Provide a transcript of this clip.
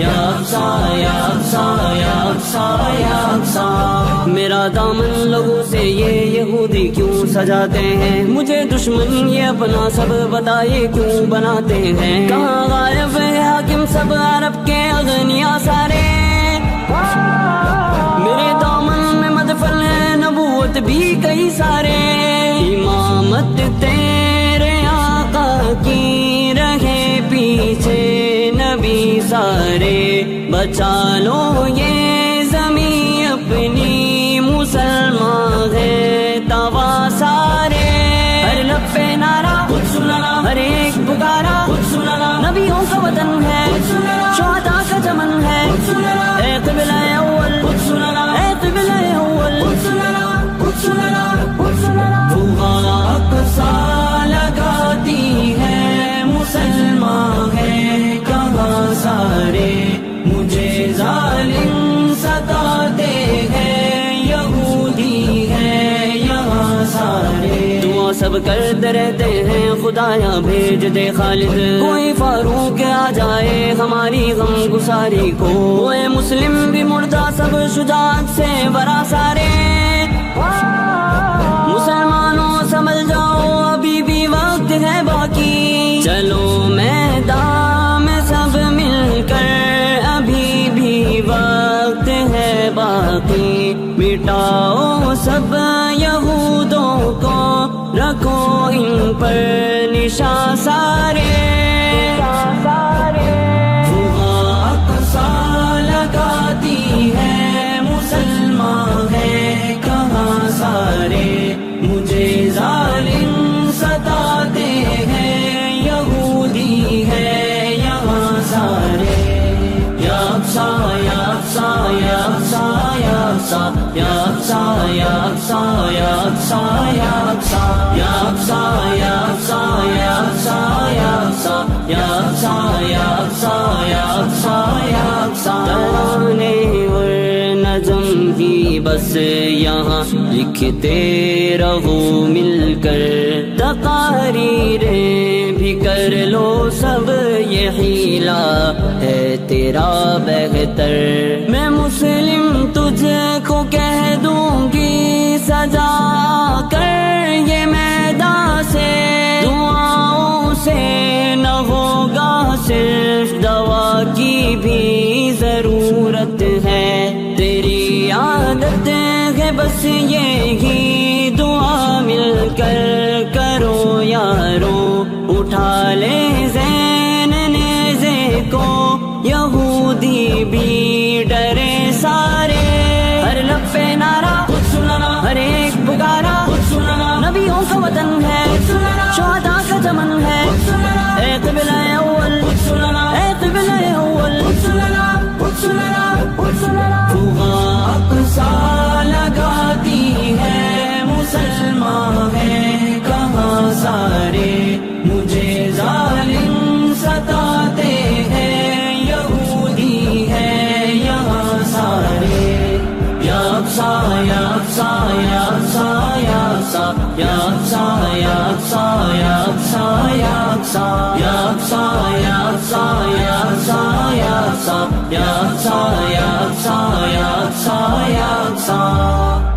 یا اقصی یا اقصی یا اقصی یا اقصی. میرا دامن لہو سے یہ یہودی کیوں سجاتے ہیں؟ مجھے دشمن یہ اپنا سب بتائے کیوں بناتے ہیں؟ کہاں غائب ہے حاکم سب عرب کے اغنیا سارے؟ میرے دامن میں مدفن ہے نبوت بھی کئی سارے. امامت تیرے آقا کی رہے پیچھے نبی سارے. بچا لو یہ زمین اپنی مسلمان ہے توا سارے. ہر لب پہ نعرہ خود سننا، ہر ایک پکارا خود سننا. نبیوں کا وطن ہے، شہداء کا چمن ہے. اے قبلہ اول خود سننا، اے قبلہ اول خود سننا، خود سننا، خود سننا. دعا اقصی لگاتی ہے مسلمان ہے کہاں سارے. مجھے ظالم ستاتے ہیں یہودی ہے یہاں سارے. دعا سب کرتے رہتے ہیں خدایا بھیج دے خالد. کوئی فاروق آ جائے ہماری غم گساری کو. کوئی مسلم بھی مردہ سب شجاعت سے برا سارے. مسلمانوں سمجھ جاؤ ابھی بھی وقت ہے باقی. چلو میدان میں سب مل کر ابھی بھی وقت ہے باقی. مٹاؤ سب یہودوں کو رکھو ان پر نشاں سارے. دعا اقصی لگاتی ہے مسلمان ہے کہاں سارے. مجھے ظالم ستاتے ہیں یہودی ہے یہاں سارے. یا اقصی یا اقصی یا اقصی یا اقصی یا اقصی یا اقصی یا اقصی یا اقصی یا اقصی یا اقصی یا اقصی یا اقصی یا اقصی یا اقصی یا اقصی یا اقصی. ترانے اور نظم ہی بس یہاں لکھتے رہو مل کر. تقاریریں بھی کر لو سب یہ حیلہ ہے تیرا بہتر. میں مسلم تجھ کو کہہ دوں گی سجا کر یہ میدان سے. دعاؤں سے نہ ہوگا صرف دوا کی بھی ضرورت ہے. تیری عادت ہے بس یہی دعا مل کر کرو یارو. اٹھا لے زین نیزے کو یہودی بھی ڈرے سارے. ہر لب پہ نعرہ خود سننا، ہر ایک پکارا خود سننا. نبیوں کا وطن ہے، شہداء کا چمن ہے. اے قبلہ اول خود سننا، اے قبلہ اول خود سننا، خود سننا، خود سننا. دعا اقصی لگاتی ہے مسلمان ہے کہاں سارے. مجھے ظالم ستاتے ہیں یہودی ہے یہاں سارے. یا اقصی یا اقصی یا اقصی یا اقصی یا اقصی یا اقصی یا اقصی یا اقصی یا اقصی یا اقصی یا اقصی یا اقصی یا اقصی یا اقصی یا اقصی یا اقصی.